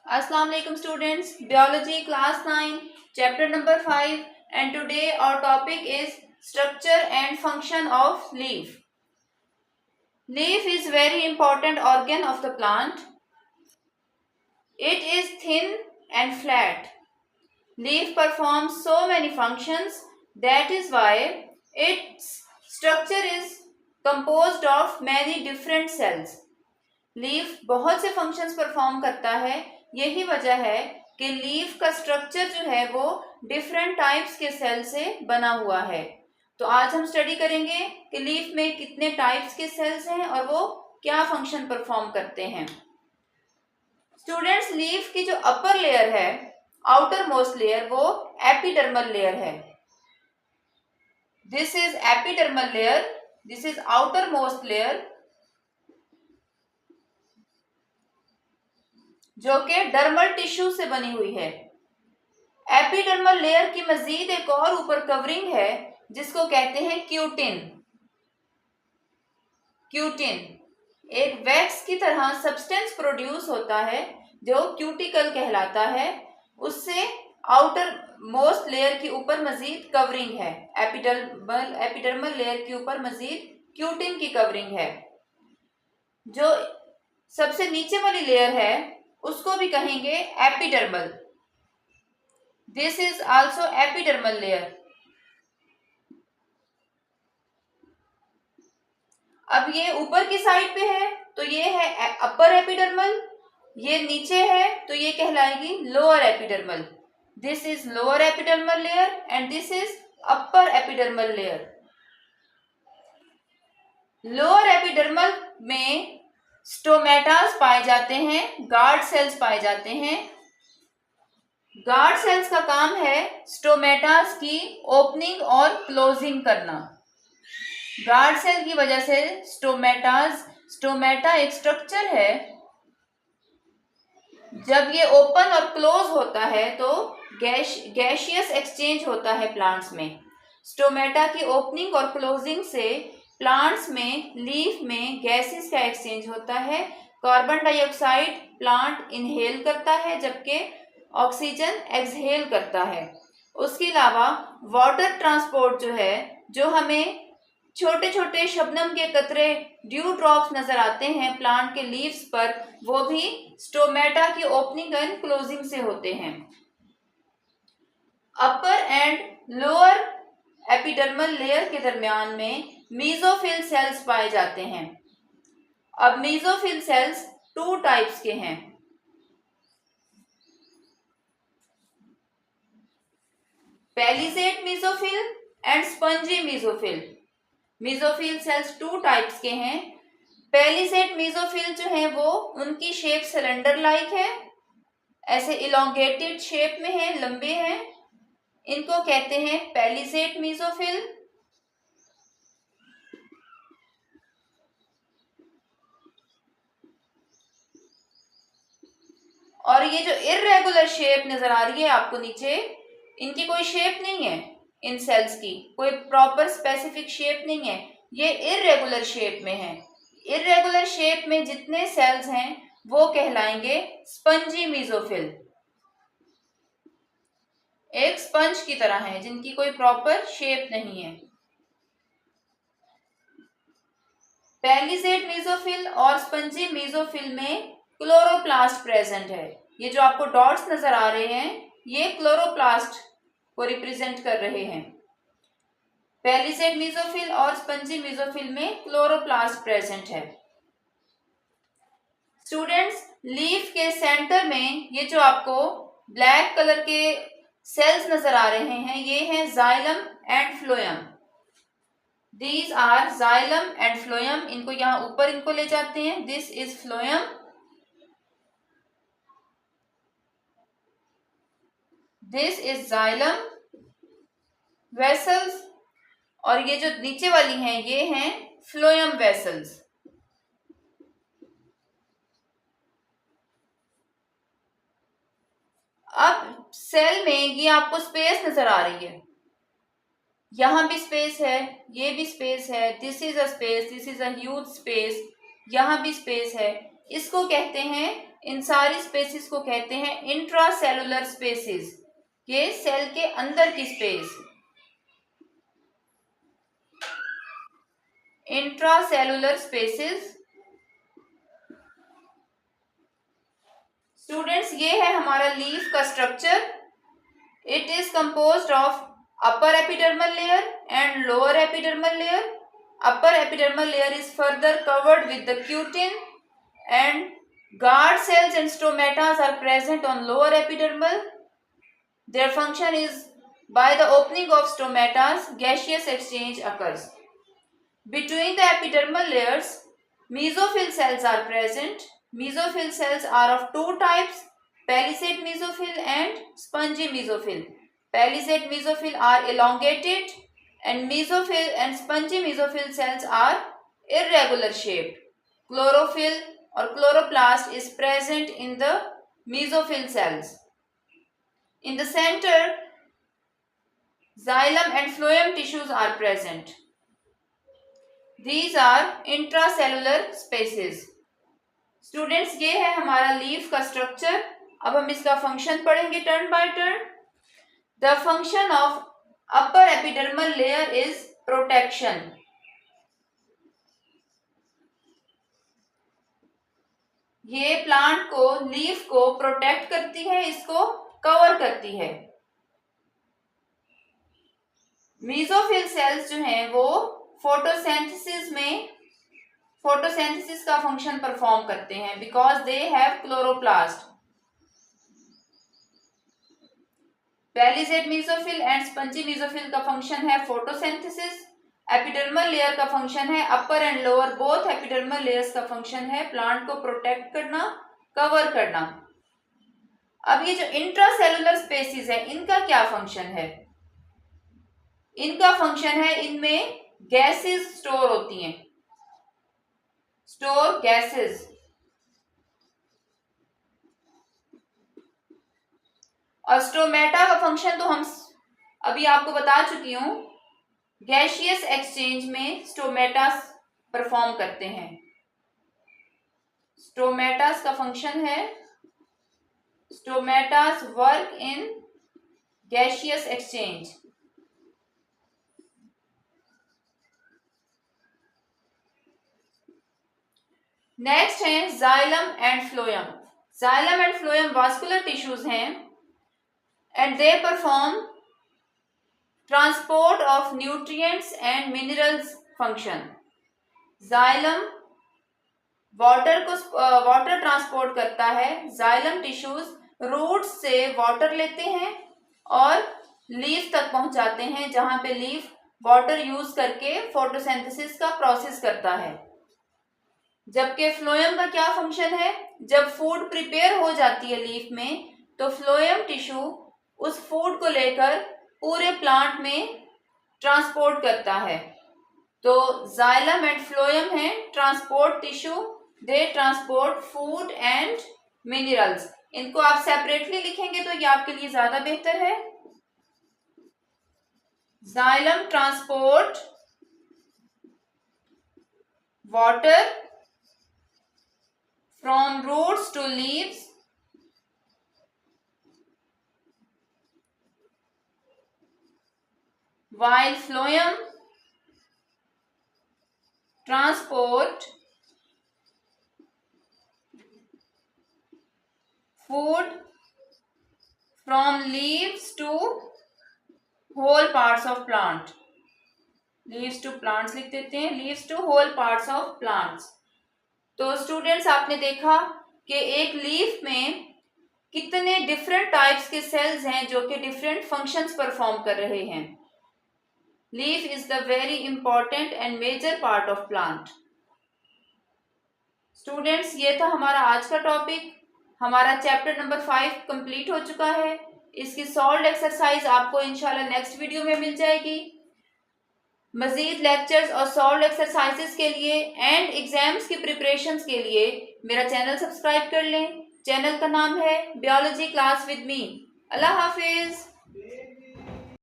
Assalamu alaikum students, biology class 9 chapter number 5 and today our topic is structure and function of leaf. Leaf is very important organ of the plant. It is thin and flat. Leaf performs so many functions, that is why its structure is composed of many different cells. Leaf बहुत से functions perform करता है, यही वजह है कि leaf का structure जो है वो डिफरेंट टाइप्स के सेल से बना हुआ है। तो आज हम स्टडी करेंगे कि लीफ में कितने टाइप्स के सेल्स हैं और वो क्या फंक्शन परफॉर्म करते हैं। स्टूडेंट्स, लीफ की जो अपर लेयर है, आउटर मोस्ट लेयर, वो एपिडर्मल लेयर है। This is epidermal layer, this is outer most layer, जो कि डर्मल टिश्यू से बनी हुई है। एपिडर्मल लेयर की मजीद एक और ऊपर कवरिंग है जिसको कहते हैं क्यूटिन। क्यूटिन एक वैक्स की तरह सब्सटेंस प्रोड्यूस होता है जो क्यूटिकल कहलाता है। उससे आउटर मोस्ट लेयर के ऊपर मजीद कवरिंग है। एपिडर्मल लेयर के ऊपर मजीद क्यूटिन की कवरिंग है। जो सबसे नीचे वाली लेयर है उसको भी कहेंगे epidermal. This is also epidermal layer. अब ये ऊपर की साइड पे है तो ये है अपर एपिडर्मल, ये नीचे है तो ये कहलाएगी lower epidermal. This is lower epidermal layer and this is upper epidermal layer. Lower epidermal में स्टोमेटास पाए जाते हैं, गार्ड सेल्स पाए जाते हैं। गार्ड सेल्स का काम है स्टोमेटास की ओपनिंग और क्लोजिंग करना। गार्ड सेल की वजह से स्टोमेटा एक स्ट्रक्चर है, जब ये ओपन और क्लोज होता है तो गैशियस एक्सचेंज होता है प्लांट्स में। स्टोमेटा की ओपनिंग और क्लोजिंग से प्लांट्स में, लीफ में गैसेस का एक्सचेंज होता है। कार्बन डाइऑक्साइड प्लांट इनहेल करता है जबकि ऑक्सीजन एक्सहेल करता है। उसके अलावा वाटर ट्रांसपोर्ट जो है, जो हमें छोटे छोटे शबनम के कतरे, ड्यू ड्रॉप्स नजर आते हैं प्लांट के लीव्स पर, वो भी स्टोमेटा की ओपनिंग एंड क्लोजिंग से होते हैं। अपर एंड लोअर एपिडर्मल लेयर के दरमियान में मीजोफिल सेल्स पाए जाते हैं। अब मीजोफिल सेल्स 2 टाइप्स के हैं। Palisade mesophyll and spongy mesophyll. Mesophyll cells 2 types के हैं। पैलिसेड मीजोफिल जो है वो, उनकी शेप सिलेंडर लाइक है, ऐसे इलोंगेटेड शेप में है, लंबे हैं। इनको कहते हैं पैलिसेड मीजोफिल। और ये जो इर्रेगुलर शेप नजर आ रही है आपको नीचे, इनकी कोई शेप नहीं है। इन सेल्स की कोई प्रॉपर स्पेसिफिक शेप नहीं है, ये इर्रेगुलर शेप में है। इर्रेगुलर शेप में जितने सेल्स हैं वो कहलाएंगे स्पंजी मीजोफिल। एक स्पंज की तरह है, जिनकी कोई प्रॉपर शेप नहीं है। पैलिसेड मीजोफिल और स्पंजी मीजोफिल में क्लोरोप्लास्ट प्रेजेंट है। ये जो आपको डॉट्स नजर आ रहे हैं, ये क्लोरोप्लास्ट को रिप्रेजेंट कर रहे हैं। पैलिसेड मीजोफिल और स्पंजी मीजोफिल में क्लोरोप्लास्ट प्रेजेंट है। स्टूडेंट्स, लीफ के सेंटर में ये जो आपको ब्लैक कलर के सेल्स नजर आ रहे हैं, ये हैं xylem and phloem. These are xylem and phloem. इनको यहाँ ऊपर इनको ले जाते हैं। This is phloem, this is xylem vessels, और ये जो नीचे वाली हैं ये हैं फ्लोएम वेसल्स। अब सेल में ये आपको स्पेस नजर आ रही है, यहां भी स्पेस है, ये भी स्पेस है। This is a space, this is a huge space, यहां भी स्पेस है। इसको कहते हैं इन सारी स्पेसिस को कहते हैं इंट्रासेलुलर स्पेसिस। ये सेल के अंदर की स्पेस, इंट्रासेलुलर स्पेसिस। स्टूडेंट्स, ये है हमारा लीफ का structure. It is composed of upper epidermal layer and lower epidermal layer. Upper epidermal layer is further covered with the cutin and guard cells and stomatas are present on lower epidermal. Their function is by the opening of stomatas, gaseous exchange occurs. Between the epidermal layers, mesophyll cells are present. Mesophyll cells are of two types, palisade mesophyll and spongy mesophyll. Palisade mesophyll are elongated and mesophyll and spongy mesophyll cells are irregular shaped. Chlorophyll or chloroplast is present in the mesophyll cells. In the center, xylem and phloem tissues are present. These are intracellular spaces. Students, ये है हमारा leaf का structure. अब हम इसका function पढ़ेंगे turn by turn. The function of upper epidermal layer is protection. ये plant को, लीफ को प्रोटेक्ट करती है, इसको कवर करती है। मेसोफिल सेल्स जो हैं वो फोटोसिंथेसिस का फंक्शन परफॉर्म करते हैं because they have chloroplast. Palisade mesophyll and spongy mesophyll का फंक्शन है फोटोसिंथेसिस। एपिडर्मल लेयर का फंक्शन है, upper and lower both epidermal layers का फंक्शन है प्लांट को प्रोटेक्ट करना, कवर करना। अब ये जो इंट्रासेलुलर स्पेसिस है, इनका क्या फंक्शन है? इनका फंक्शन है, इनमें गैसेस स्टोर होती हैं, स्टोर गैसेस। और स्टोमेटा का फंक्शन तो हम अभी आपको बता चुकी हूं, गैसियस एक्सचेंज में स्टोमेटास परफॉर्म करते हैं। स्टोमेटास का फंक्शन है, stomatas work in gaseous exchange. Next है xylem and phloem. Xylem and phloem vascular tissues हैं and they perform transport of nutrients and minerals function. Xylem water transport करता है। Xylem tissues roots से water लेते हैं और leaf तक पहुंचाते हैं, जहां पे लीफ वाटर यूज करके फोटोसिंथेसिस का प्रोसेस करता है। जबकि फ्लोएम का क्या फंक्शन है? जब फूड प्रिपेयर हो जाती है लीफ में, तो फ्लोएम टिश्यू उस फूड को लेकर पूरे प्लांट में ट्रांसपोर्ट करता है। तो जाइलम एंड फ्लोएम है transport tissue, they transport food and minerals. इनको आप सेपरेटली लिखेंगे तो ये आपके लिए ज्यादा बेहतर है। Xylem transport water from roots to leaves while phloem transport food from leaves to whole parts of plant। leaves to plants लिख देते हैं, leaves to whole parts of plants। तो स्टूडेंट्स, आपने देखा कि एक लीफ में कितने डिफरेंट टाइप्स के सेल्स हैं जो कि डिफरेंट फंक्शंस परफॉर्म कर रहे हैं। Leaf is the very important and major part of plant. Students, ये था हमारा आज का टॉपिक। हमारा चैप्टर नंबर 5 कंप्लीट हो चुका है। इसकी सॉल्व्ड एक्सरसाइज आपको इंशाल्लाह नेक्स्ट वीडियो में मिल जाएगी। मजीद लेक्चर्स और सॉल्व्ड एक्सरसाइजेस के लिए एंड एग्जाम्स की प्रिपरेशंस के लिए मेरा चैनल सब्सक्राइब कर लें। चैनल का नाम है biology class with me. Allah Hafiz.